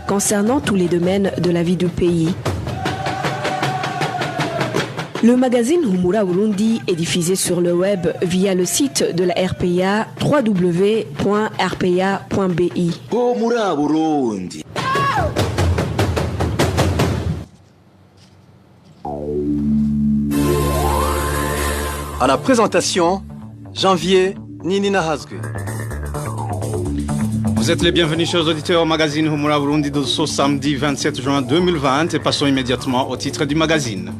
concernant tous les domaines de la vie du pays. Le magazine Humura Burundi est diffusé sur le web via le site de la RPA www.rpa.bi. Humura Burundi. À la présentation, Janvier Ninina Hazgue. Vous êtes les bienvenus, chers auditeurs, au magazine Humura Burundi de ce samedi 27 juin 2020 et passons immédiatement au titre du magazine.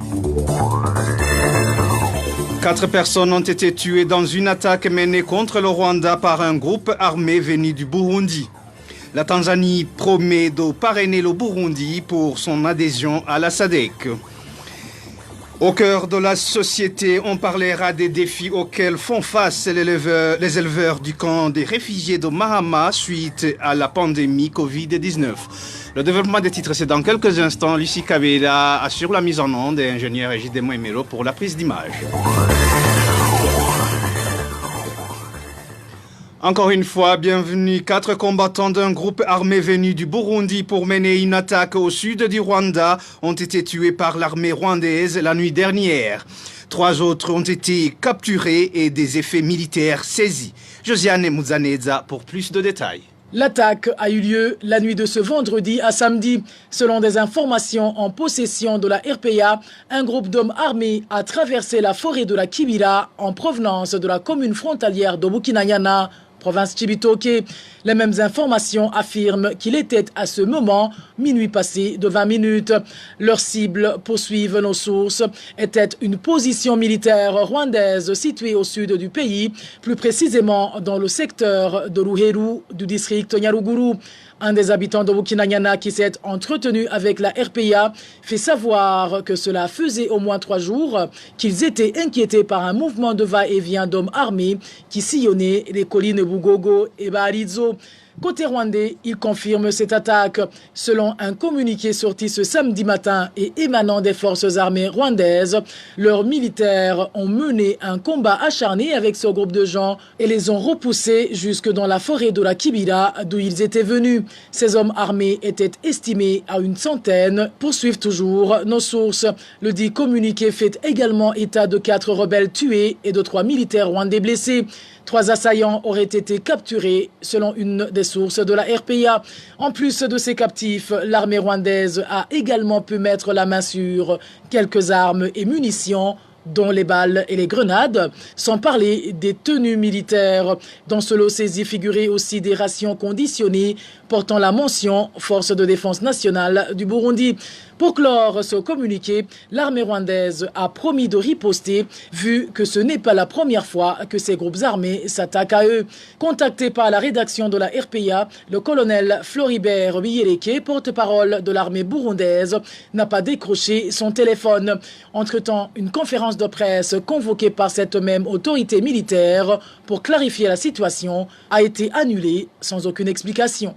4 personnes ont été tuées dans une attaque menée contre le Rwanda par un groupe armé venu du Burundi. La Tanzanie promet de parrainer le Burundi pour son adhésion à la SADC. Au cœur de la société, on parlera des défis auxquels font face les éleveurs du camp des réfugiés de Mahama suite à la pandémie Covid-19. Le développement des titres, c'est dans quelques instants. Lucie Kabela assure la mise en onde et ingénieur Egide Moemelo pour la prise d'image. Encore une fois, bienvenue. 4 combattants d'un groupe armé venu du Burundi pour mener une attaque au sud du Rwanda ont été tués par l'armée rwandaise la nuit dernière. 3 autres ont été capturés et des effets militaires saisis. Josiane Mouzaneza pour plus de détails. L'attaque a eu lieu la nuit de ce vendredi à samedi. Selon des informations en possession de la RPA, un groupe d'hommes armés a traversé la forêt de la Kibira en provenance de la commune frontalière de Bukinanyana, province Chibitoke. Les mêmes informations affirment qu'il était à ce moment minuit passé de 20 minutes. Leur cible, poursuivent nos sources, était une position militaire rwandaise située au sud du pays, plus précisément dans le secteur de Ruheru du district Nyaruguru. Un des habitants de Bukinanyana qui s'est entretenu avec la RPA fait savoir que cela faisait au moins 3 jours qu'ils étaient inquiétés par un mouvement de va-et-vient d'hommes armés qui sillonnaient les collines Bugogo et Baharizo. Côté rwandais, il confirme cette attaque. Selon un communiqué sorti ce samedi matin et émanant des forces armées rwandaises, leurs militaires ont mené un combat acharné avec ce groupe de gens et les ont repoussés jusque dans la forêt de la Kibira d'où ils étaient venus. Ces hommes armés étaient estimés à une centaine, poursuivent toujours nos sources. Le dit communiqué fait également état de 4 rebelles tués et de 3 militaires rwandais blessés. 3 assaillants auraient été capturés selon une des sources de la RPA. En plus de ces captifs, l'armée rwandaise a également pu mettre la main sur quelques armes et munitions, dont les balles et les grenades, sans parler des tenues militaires. Dans ce lot saisi figuraient aussi des rations conditionnées portant la mention « Force de défense nationale du Burundi ». Pour clore ce communiqué, l'armée rwandaise a promis de riposter, vu que ce n'est pas la première fois que ces groupes armés s'attaquent à eux. Contacté par la rédaction de la RPA, le colonel Floribert Biyeleke, porte-parole de l'armée burundaise, n'a pas décroché son téléphone. Entre-temps, une conférence de presse convoquée par cette même autorité militaire pour clarifier la situation a été annulée sans aucune explication.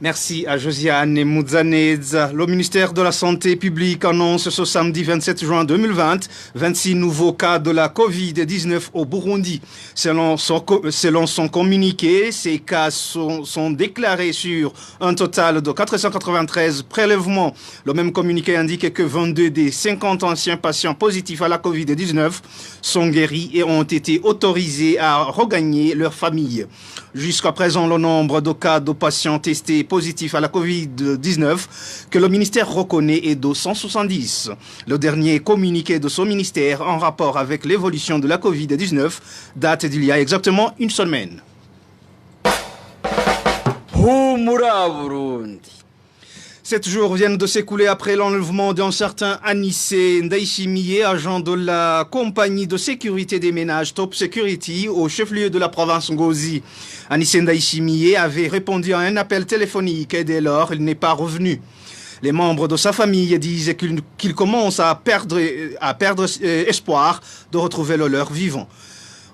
Merci à Josiane Mouzaneza. Le ministère de la Santé publique annonce ce samedi 27 juin 2020 26 nouveaux cas de la Covid-19 au Burundi. Selon son communiqué, ces cas sont déclarés sur un total de 493 prélèvements. Le même communiqué indique que 22 des 50 anciens patients positifs à la Covid-19 sont guéris et ont été autorisés à regagner leur famille. Jusqu'à présent, le nombre de cas de patients testés positifs à la Covid-19 que le ministère reconnaît est de 170. Le dernier communiqué de son ministère en rapport avec l'évolution de la Covid-19 date d'il y a exactement une semaine. Humura Burundi. 7 jours viennent de s'écouler après l'enlèvement d'un certain Anissé Ndaishimiye, agent de la compagnie de sécurité des ménages Top Security au chef-lieu de la province Ngozi. Anissé Ndaishimiye avait répondu à un appel téléphonique et dès lors, il n'est pas revenu. Les membres de sa famille disent qu'il commence à perdre espoir de retrouver le leur vivant.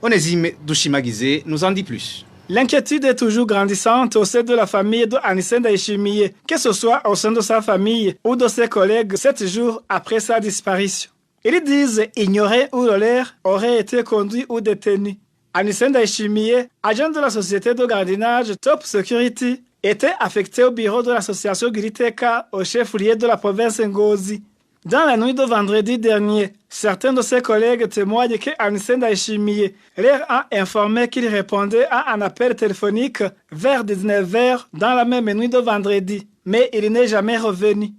Onésime Dushimagize nous en dit plus. L'inquiétude est toujours grandissante au sein de la famille de Anissé Ndaishimiye, que ce soit au sein de sa famille ou de ses collègues 7 jours après sa disparition. Ils disent ignorer où le leur aurait été conduit ou détenu. Anissé Ndaishimiye, agent de la société de gardiennage Top Security, était affecté au bureau de l'association Giriteka au chef-lieu de la province Ngozi. Dans la nuit de vendredi dernier, certains de ses collègues témoignent qu'Anissé Ndayishimiye leur a informé qu'il répondait à un appel téléphonique vers 19h dans la même nuit de vendredi, mais il n'est jamais revenu.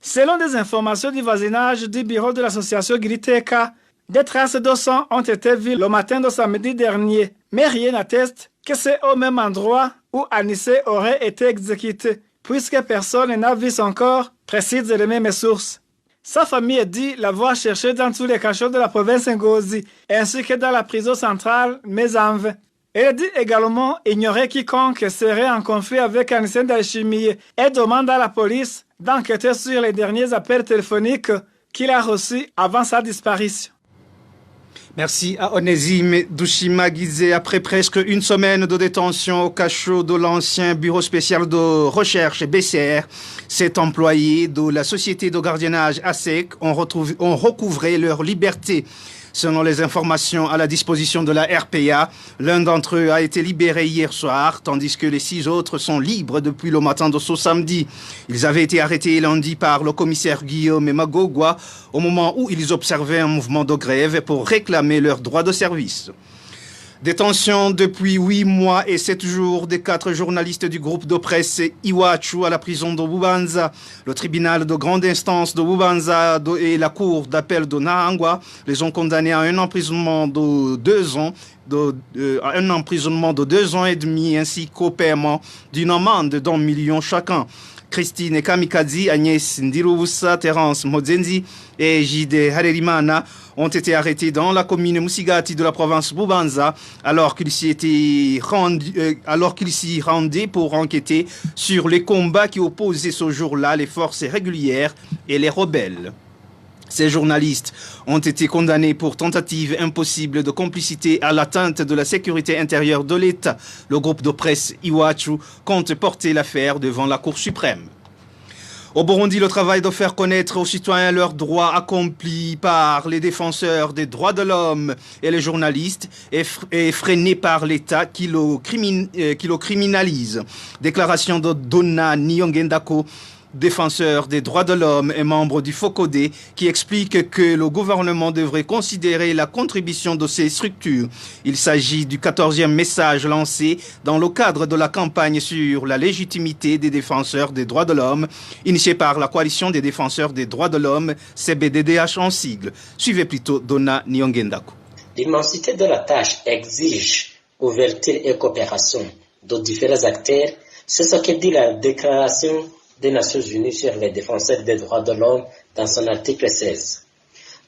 Selon des informations du voisinage du bureau de l'association Giriteka, des traces de sang ont été vues le matin de samedi dernier, mais rien n'atteste que c'est au même endroit où Anissé aurait été exécuté, puisque personne n'a vu son corps, précisent les mêmes sources. Sa famille dit l'avoir cherché dans tous les cachots de la province Ngozi, ainsi que dans la prison centrale, mais en vain. Elle dit également ignorer quiconque serait en conflit avec Anissé Ndayishimiye et demande à la police d'enquêter sur les derniers appels téléphoniques qu'il a reçus avant sa disparition. Merci à Onésime Douchima Guizé. Après presque une semaine de détention au cachot de l'ancien bureau spécial de recherche BCR, cet employé de la société de gardiennage ASEC ont recouvré leur liberté. Selon les informations à la disposition de la RPA, l'un d'entre eux a été libéré hier soir, tandis que les 6 autres sont libres depuis le matin de ce samedi. Ils avaient été arrêtés lundi par le commissaire Guillaume Magogwa au moment où ils observaient un mouvement de grève pour réclamer leurs droits de service. Détention depuis 8 mois et 7 jours des 4 journalistes du groupe de presse Iwachu à la prison de Bubanza. Le tribunal de grande instance de Bubanza et la cour d'appel de Nahangwa les ont condamnés à un emprisonnement de 2 ans, et demi ainsi qu'au paiement d'une amende d'1 million chacun. Christine Kamikazi, Agnès Ndirubusa, Terence Modzenzi et Jide Harerimana ont été arrêtés dans la commune Musigati de la province Bubanza alors qu'ils s'y rendaient pour enquêter sur les combats qui opposaient ce jour-là les forces régulières et les rebelles. Ces journalistes ont été condamnés pour tentative impossible de complicité à l'atteinte de la sécurité intérieure de l'État. Le groupe de presse Iwachu compte porter l'affaire devant la Cour suprême. Au Burundi, le travail de faire connaître aux citoyens leurs droits accomplis par les défenseurs des droits de l'homme et les journalistes est freiné par l'État qui le criminalise. Déclaration de Donna Nyongendako, défenseur des droits de l'homme et membre du FOCODE, qui explique que le gouvernement devrait considérer la contribution de ces structures. Il s'agit du 14e message lancé dans le cadre de la campagne sur la légitimité des défenseurs des droits de l'homme, initiée par la coalition des défenseurs des droits de l'homme, CBDDH en sigle. Suivez plutôt Donna Nyongendako. L'immensité de la tâche exige ouverture et coopération de différents acteurs. C'est ce que dit la déclaration des Nations Unies sur les défenseurs des droits de l'homme dans son article 16.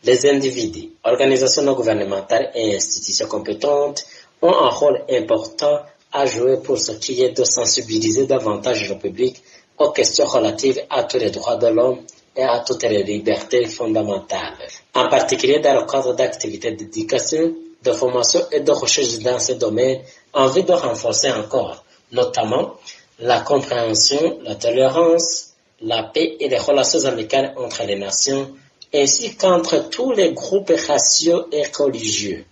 Les individus, organisations non gouvernementales et institutions compétentes ont un rôle important à jouer pour ce qui est de sensibiliser davantage le public aux questions relatives à tous les droits de l'homme et à toutes les libertés fondamentales, en particulier dans le cadre d'activités d'éducation, de formation et de recherche dans ce domaine, en vue de renforcer encore, notamment, la compréhension, la tolérance, la paix et les relations amicales entre les nations, ainsi qu'entre tous les groupes raciaux et religieux,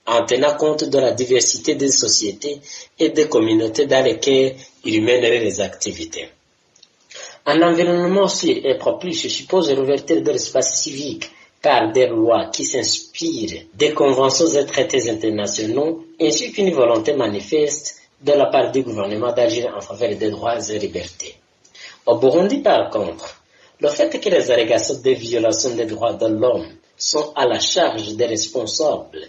en tenant compte de la diversité des sociétés et des communautés dans lesquelles ils mèneraient les activités. Un environnement sûr et propice suppose l'ouverture de l'espace civique par des lois qui s'inspirent des conventions et traités internationaux, ainsi qu'une volonté manifeste de la part du gouvernement d'agir en faveur des droits et libertés. Au Burundi, par contre, le fait que les allégations de violation des droits de l'homme sont à la charge des responsables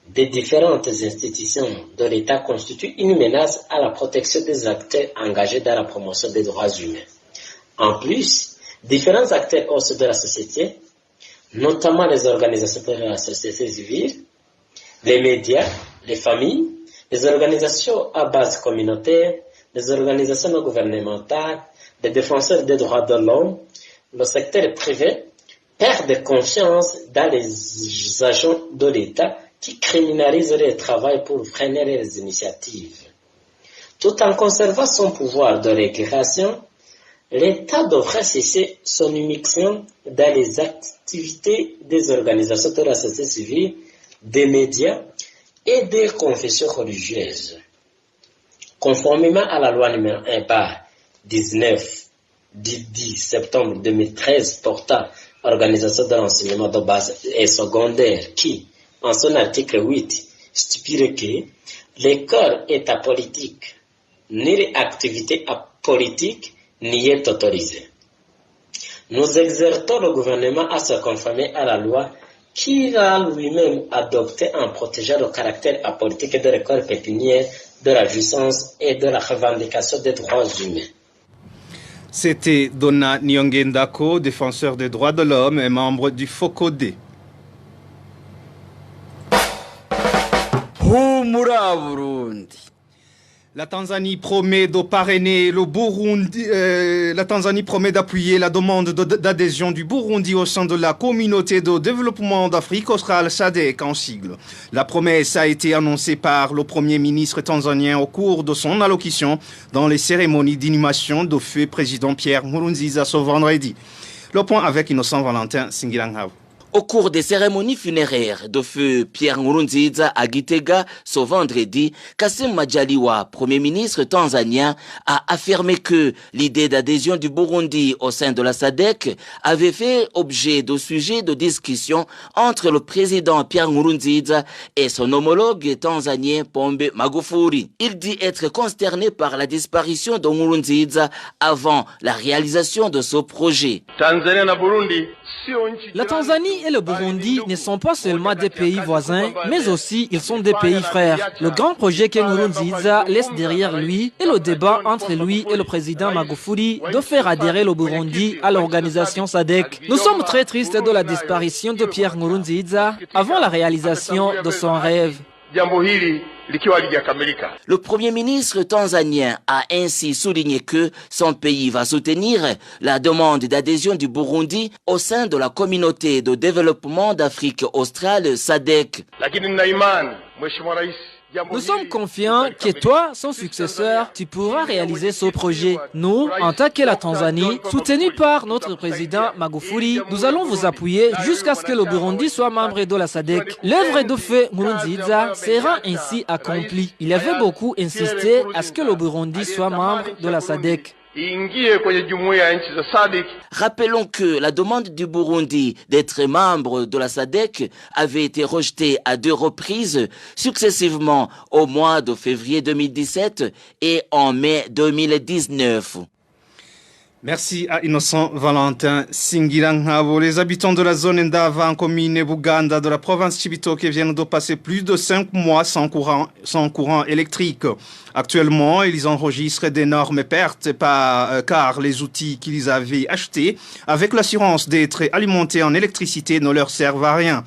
des différentes institutions de l'État constitue une menace à la protection des acteurs engagés dans la promotion des droits humains. En plus, différents acteurs au sein de la société, notamment les organisations de la société civile, les médias, les familles, les organisations à base communautaire, les organisations non gouvernementales, les défenseurs des droits de l'homme, le secteur privé perdent confiance dans les agents de l'État qui criminalisent le travail pour freiner les initiatives. Tout en conservant son pouvoir de régulation, l'État devrait cesser son immixtion dans les activités des organisations de la société civile, des médias et des confessions religieuses. Conformément à la loi numéro 1 par 19 du 10 septembre 2013 portant organisation de l'enseignement de base et secondaire qui, en son article 8, stipule que l'école est apolitique, nulle activité apolitique n'y est autorisée. Nous exhortons le gouvernement à se conformer à la loi qu'il a lui-même adoptée en protégeant le caractère apolitique de l'école pétinière, de la jouissance et de la revendication des droits humains. C'était Donna Nyongendako, défenseur des droits de l'homme et membre du FOCODE. Humura Burundi. La Tanzanie promet de parrainer le Burundi. La Tanzanie promet d'appuyer la demande d'adhésion du Burundi au sein de la communauté de développement d'Afrique australe SADC en sigle. La promesse a été annoncée par le Premier ministre tanzanien au cours de son allocution dans les cérémonies d'inhumation de feu président Pierre Nkurunziza ce vendredi. Le point avec Innocent Valentin Singiranghav. Au cours des cérémonies funéraires de feu Pierre Nkurunziza à Gitega ce vendredi, Kassim Majaliwa, Premier ministre tanzanien, a affirmé que l'idée d'adhésion du Burundi au sein de la SADC avait fait objet de sujets de discussion entre le président Pierre Nkurunziza et son homologue tanzanien Pombe Magufuli. Il dit être consterné par la disparition de Nkurunziza avant la réalisation de ce projet. La Tanzanie et le Burundi ne sont pas seulement des pays voisins, mais aussi ils sont des pays frères. Le grand projet que Nkurunziza laisse derrière lui est le débat entre lui et le président Magufuli de faire adhérer le Burundi à l'organisation SADC. Nous sommes très tristes de la disparition de Pierre Nkurunziza avant la réalisation de son rêve. Le Premier ministre tanzanien a ainsi souligné que son pays va soutenir la demande d'adhésion du Burundi au sein de la communauté de développement d'Afrique australe SADC. Nous sommes confiants que toi, son successeur, tu pourras réaliser ce projet. Nous, en tant que la Tanzanie, soutenus par notre président Magufuli, nous allons vous appuyer jusqu'à ce que le Burundi soit membre de la SADC. L'œuvre de feu Nkurunziza sera ainsi accomplie. Il avait beaucoup insisté à ce que le Burundi soit membre de la SADC. Rappelons que la demande du Burundi d'être membre de la SADC avait été rejetée à 2 reprises, successivement au mois de février 2017 et en mai 2019. Merci à Innocent Valentin Singiranghavo. Les habitants de la zone Ndava en commune Buganda de la province Chibitoke viennent de passer plus de 5 mois sans courant électrique. Actuellement, ils enregistrent d'énormes pertes car les outils qu'ils avaient achetés avec l'assurance d'être alimentés en électricité ne leur servent à rien.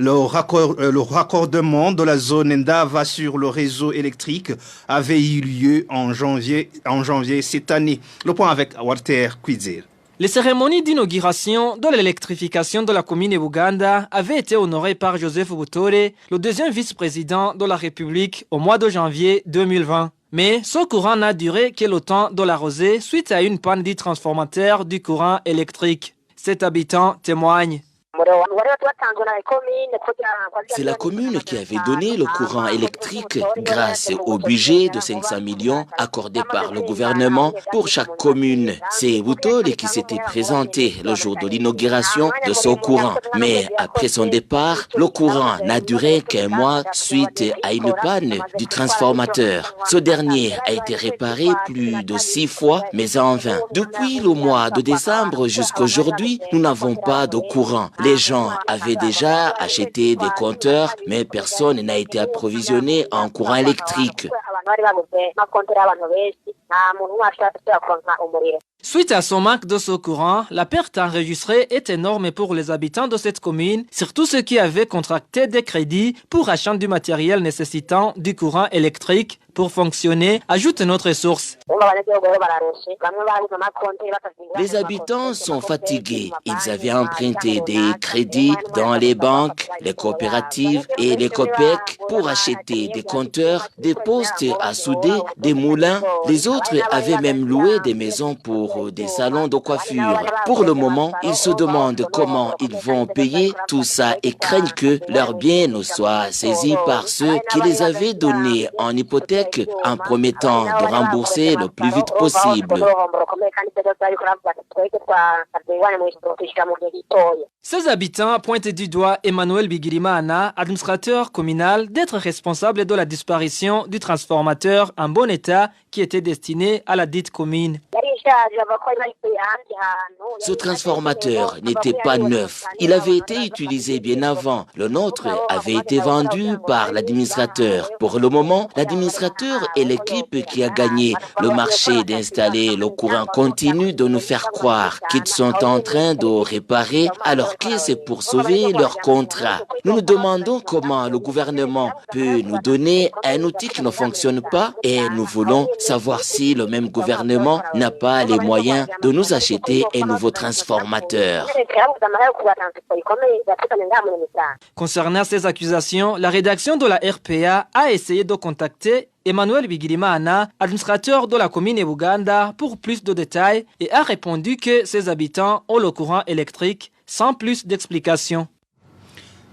Le raccordement de la zone Ndava sur le réseau électrique avait eu lieu en janvier cette année. Le point avec Walter Kwizir. Les cérémonies d'inauguration de l'électrification de la commune Buganda avaient été honorées par Joseph Butore, le deuxième vice-président de la République, au mois de janvier 2020. Mais ce courant n'a duré que le temps de la rosée suite à une panne du transformateur du courant électrique. Cet habitant témoigne. C'est la commune qui avait donné le courant électrique grâce au budget de 500 millions accordé par le gouvernement pour chaque commune. C'est Butole qui s'était présenté le jour de l'inauguration de ce courant. Mais après son départ, le courant n'a duré qu'un mois suite à une panne du transformateur. Ce dernier a été réparé plus de 6 fois, mais en vain. Depuis le mois de décembre jusqu'à aujourd'hui, nous n'avons pas de courant. Les gens avaient déjà acheté des compteurs, mais personne n'a été approvisionné en courant électrique. Suite à son manque de ce courant, la perte enregistrée est énorme pour les habitants de cette commune, surtout ceux qui avaient contracté des crédits pour achat du matériel nécessitant du courant électrique pour fonctionner, ajoute notre source. Les habitants sont fatigués. Ils avaient emprunté des crédits dans les banques, les coopératives et les COPEC pour acheter des compteurs, des postes à souder, des moulins. Les autres avaient même loué des maisons pour des salons de coiffure. Pour le moment, ils se demandent comment ils vont payer tout ça et craignent que leurs biens ne soient saisis par ceux qui les avaient donnés en hypothèque électrique en promettant de rembourser le plus vite possible. Ces habitants pointent du doigt Emmanuel Bigirimana, administrateur communal, d'être responsable de la disparition du transformateur en bon état qui était destiné à la dite commune. Ce transformateur n'était pas neuf. Il avait été utilisé bien avant. Le nôtre avait été vendu par l'administrateur. Pour le moment, l'administrateur est l'équipe qui a gagné le marché d'installer le courant continu de nous faire croire qu'ils sont en train de réparer alors que c'est pour sauver leur contrat. Nous nous demandons comment le gouvernement peut nous donner un outil qui ne fonctionne pas et nous voulons savoir si le même gouvernement n'a pas les moyens de nous acheter un nouveau transformateur. Concernant ces accusations, la rédaction de la RPA a essayé de contacter Emmanuel Bigirimana, administrateur de la commune de Buganda, pour plus de détails et a répondu que ses habitants ont le courant électrique sans plus d'explications.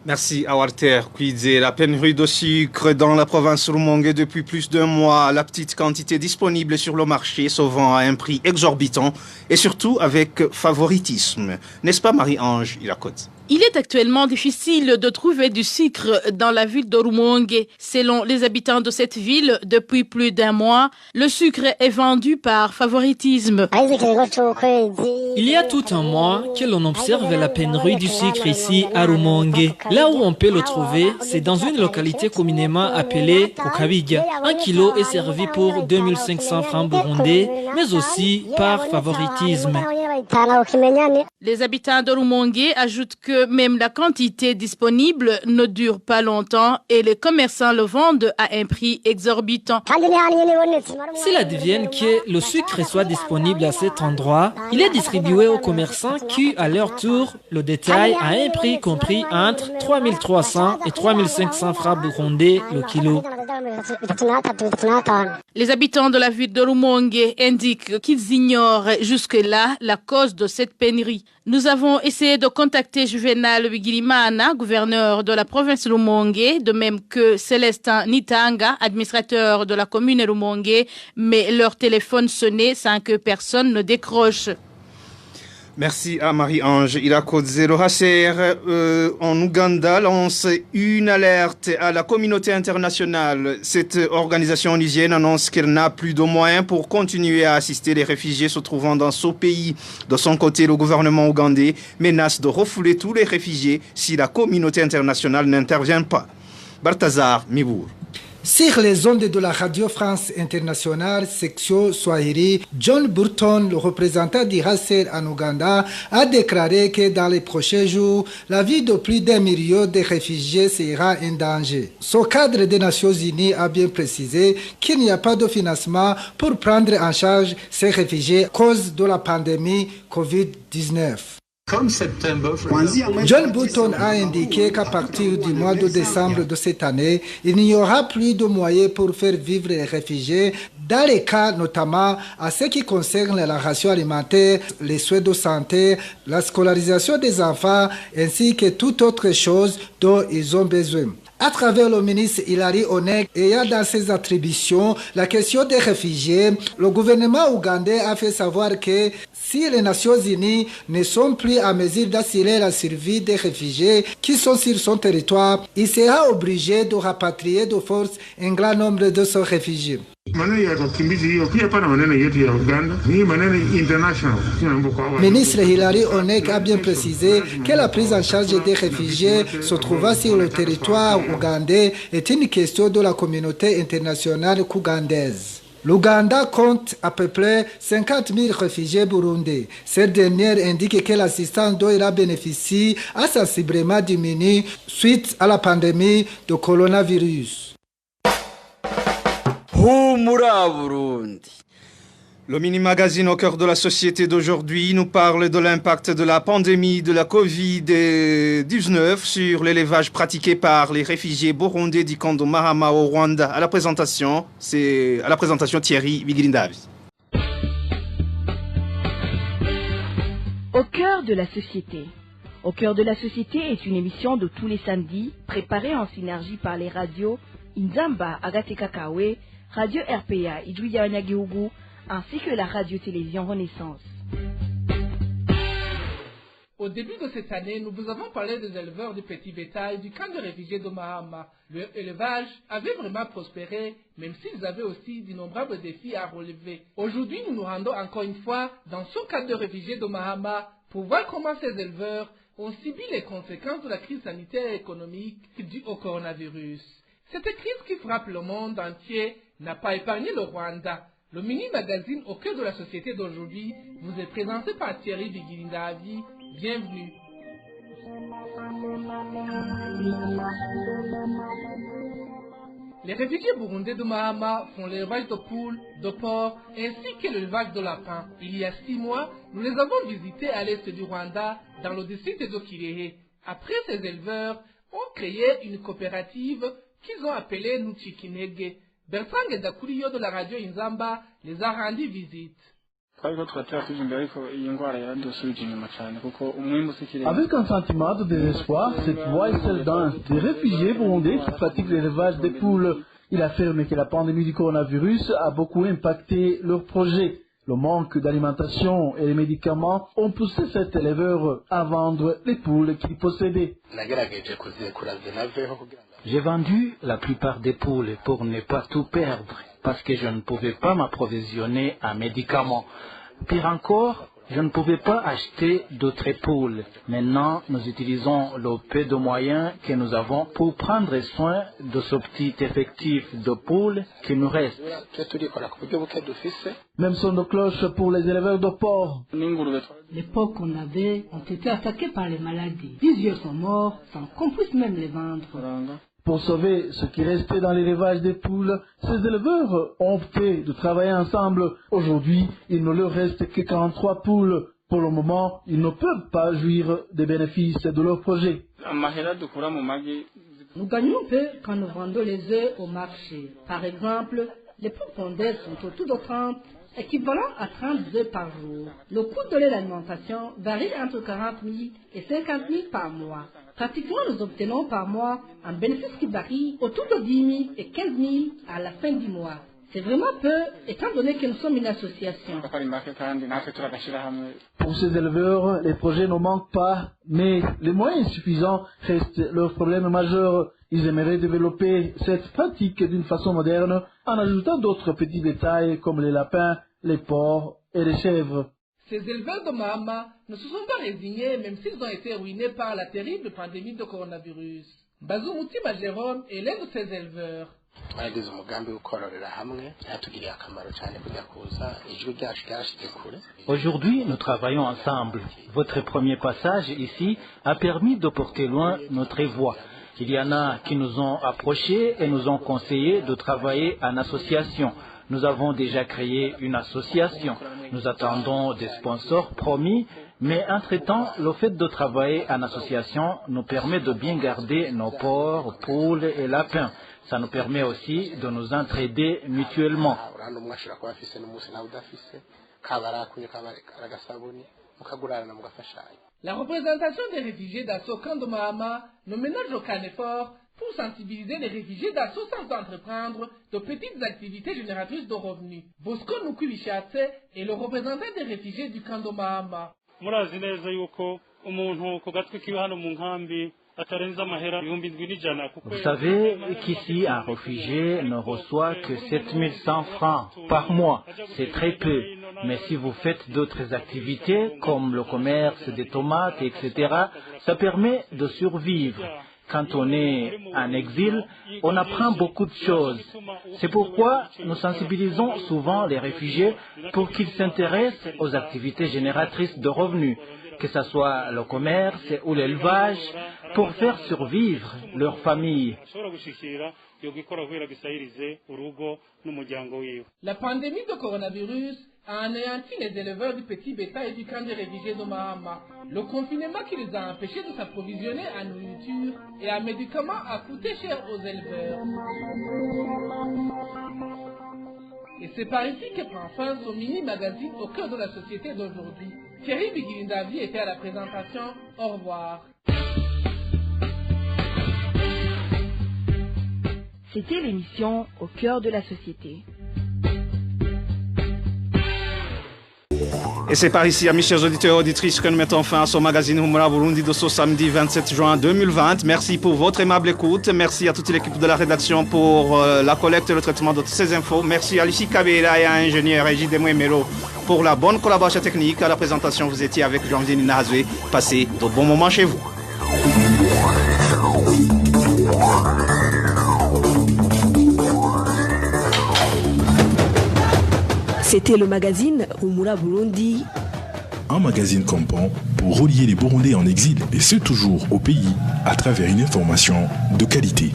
Merci à Walter Kwidze. La pénurie de sucre dans la province Rumongue depuis plus d'un mois. La petite quantité disponible sur le marché se vend à un prix exorbitant et surtout avec favoritisme. N'est-ce pas Marie-Ange Ilakote? Il est actuellement difficile de trouver du sucre dans la ville de Rumongue. Selon les habitants de cette ville, depuis plus d'un mois, le sucre est vendu par favoritisme. Il y a tout un mois que l'on observe la pénurie du sucre ici à Rumongue. Là où on peut le trouver, c'est dans une localité communément appelée Kukabiga. 1 kilo est servi pour 2500 francs burundais, mais aussi par favoritisme. Les habitants de Rumongue ajoutent que même la quantité disponible ne dure pas longtemps et les commerçants le vendent à un prix exorbitant. S'il advienne que le sucre soit disponible à cet endroit, il est distribué aux commerçants qui, à leur tour, le détaillent à un prix compris entre 3300 et 3500 francs burundais le kilo. Les habitants de la ville de Rumongue indiquent qu'ils ignorent jusque-là la cause de cette pénurie. Nous avons essayé de contacter Juvenal Bigirimana, gouverneur de la province Rumongue, de même que Célestin Nitanga, administrateur de la commune Rumongue, mais leur téléphone sonnait sans que personne ne décroche. Merci à Marie-Ange Ilakoze. Le HCR en Ouganda lance une alerte à la communauté internationale. Cette organisation onusienne annonce qu'elle n'a plus de moyens pour continuer à assister les réfugiés se trouvant dans ce pays. De son côté, le gouvernement ougandais menace de refouler tous les réfugiés si la communauté internationale n'intervient pas. Balthazar Mibour. Sur les ondes de la Radio France Internationale, section Swahili, John Burton, le représentant du HCR en Ouganda, a déclaré que dans les prochains jours, la vie de plus d'1 million de réfugiés sera en danger. Ce cadre des Nations Unies a bien précisé qu'il n'y a pas de financement pour prendre en charge ces réfugiés à cause de la pandémie Covid-19. John Burton a indiqué qu'à partir du mois de décembre de cette année, il n'y aura plus de moyens pour faire vivre les réfugiés, dans les cas notamment à ce qui concerne la ration alimentaire, les soins de santé, la scolarisation des enfants, ainsi que toute autre chose dont ils ont besoin. À travers le ministre Hilary Onek ayant dans ses attributions la question des réfugiés, le gouvernement ougandais a fait savoir que si les Nations Unies ne sont plus à mesure d'assurer la survie des réfugiés qui sont sur son territoire, il sera obligé de rapatrier de force un grand nombre de ces réfugiés. Ministre Hilary Onek a bien précisé que la prise en charge des réfugiés se trouvant sur le territoire ougandais est une question de la communauté internationale ougandaise. L'Ouganda compte à peu près 50 000 réfugiés burundais. Cette dernière indique que l'assistance dont il a bénéficié a sensiblement diminué suite à la pandémie de coronavirus. Le mini-magazine au cœur de la société d'aujourd'hui nous parle de l'impact de la pandémie de la Covid-19 sur l'élevage pratiqué par les réfugiés burundais du camp de Mahama au Rwanda. À la présentation Thierry Bigirindavi. Au cœur de la société. Au cœur de la société est une émission de tous les samedis préparée en synergie par les radios Inzamba Agatekakawe, Radio RPA Idouya Wanyagihugu, ainsi que la radio-télévision Renaissance. Au début de cette année, nous vous avons parlé des éleveurs de petits bétail du camp de réfugiés de Mahama. L'élevage avait vraiment prospéré, même s'ils avaient aussi d'innombrables défis à relever. Aujourd'hui, nous nous rendons encore une fois dans ce camp de réfugiés de Mahama pour voir comment ces éleveurs ont subi les conséquences de la crise sanitaire et économique due au coronavirus. Cette crise qui frappe le monde entier n'a pas épargné le Rwanda. Le mini-magazine au cœur de la société d'aujourd'hui vous est présenté par Thierry Bigirindavi. Bienvenue. Les réfugiés burundais de Mahama font l'élevage de poules, de porcs ainsi que l'élevage de lapins. Il y a 6 mois, nous les avons visités à l'est du Rwanda, dans le district de Kirehe. Après, ces éleveurs ont créé une coopérative qu'ils ont appelée Nuchikinege. Bertrand Ngedakuriyo de la radio Inzamba les a rendu visite. Avec un sentiment de désespoir, cette voix est celle d'un des réfugiés burundais qui pratiquent l'élevage des poules. Il affirme que la pandémie du coronavirus a beaucoup impacté leur projet. Le manque d'alimentation et les médicaments ont poussé cet éleveur à vendre les poules qu'il possédait. J'ai vendu la plupart des poules pour ne pas tout perdre, parce que je ne pouvais pas m'approvisionner en médicaments. Pire encore, je ne pouvais pas acheter d'autres poules. Maintenant, nous utilisons le peu de moyens que nous avons pour prendre soin de ce petit effectif de poules qui nous reste. Même son de cloche pour les éleveurs de porcs. Les porcs qu'on avait ont été attaqués par les maladies. Plusieurs sont morts sans qu'on puisse même les vendre. Pour sauver ce qui restait dans l'élevage des poules, ces éleveurs ont opté de travailler ensemble. Aujourd'hui, il ne leur reste que 43 poules. Pour le moment, ils ne peuvent pas jouir des bénéfices de leur projet. Nous gagnons peu quand nous vendons les œufs au marché. Par exemple, les poules pondeuses sont autour de 30, équivalent à 30 œufs par jour. Le coût de l'alimentation varie entre 40 000 et 50 000 par mois. Pratiquement, nous obtenons par mois un bénéfice qui varie autour de 10 000 et 15 000 à la fin du mois. C'est vraiment peu, étant donné que nous sommes une association. Pour ces éleveurs, les projets ne manquent pas, mais les moyens insuffisants restent leur problème majeur. Ils aimeraient développer cette pratique d'une façon moderne en ajoutant d'autres petits détails comme les lapins, les porcs et les chèvres. Ces éleveurs de Mahama ne se sont pas résignés même s'ils ont été ruinés par la terrible pandémie de coronavirus. Bazumutima Jérôme est l'un de ces éleveurs. Aujourd'hui, nous travaillons ensemble. Votre premier passage ici a permis de porter loin notre voix. Il y en a qui nous ont approchés et nous ont conseillé de travailler en association. Nous avons déjà créé une association. Nous attendons des sponsors promis, mais entre-temps, le fait de travailler en association nous permet de bien garder nos porcs, poules et lapins. Ça nous permet aussi de nous entraider mutuellement. La représentation des réfugiés d'Asso camp de Mahama ne ménage aucun effort pour sensibiliser les réfugiés d'Asso sans entreprendre de petites activités génératrices de revenus. Bosco Nukubishatse est le représentant des réfugiés du camp de Mahama. Vous savez qu'ici, un réfugié ne reçoit que 7100 francs par mois. C'est très peu. Mais si vous faites d'autres activités, comme le commerce des tomates, etc., ça permet de survivre. Quand on est en exil, on apprend beaucoup de choses. C'est pourquoi nous sensibilisons souvent les réfugiés pour qu'ils s'intéressent aux activités génératrices de revenus, que ce soit le commerce ou l'élevage, pour faire survivre leur famille. La pandémie de coronavirus a anéanti les éleveurs du petit bétail et du camp des réfugiés de Mahama. Le confinement qui les a empêchés de s'approvisionner en nourriture et en médicaments a coûté cher aux éleveurs. Et c'est par ici que prend fin ce mini-magazine au cœur de la société d'aujourd'hui. Thierry Bigirindavi était à la présentation. Au revoir. C'était l'émission Au cœur de la société. Et c'est par ici, amis chers auditeurs et auditrices, que nous mettons fin à ce magazine Humura Burundi de ce samedi 27 juin 2020. Merci pour votre aimable écoute. Merci à toute l'équipe de la rédaction pour la collecte et le traitement de toutes ces infos. Merci à Lucie Kabela et à l'ingénieur Egide Mouemelo pour la bonne collaboration technique. À la présentation, vous étiez avec Jean-Vier Nina Hazoué. Passez de bons moments chez vous. C'était le magazine Humura Burundi. Un magazine comprend pour relier les Burundais en exil, et ce toujours au pays, à travers une information de qualité.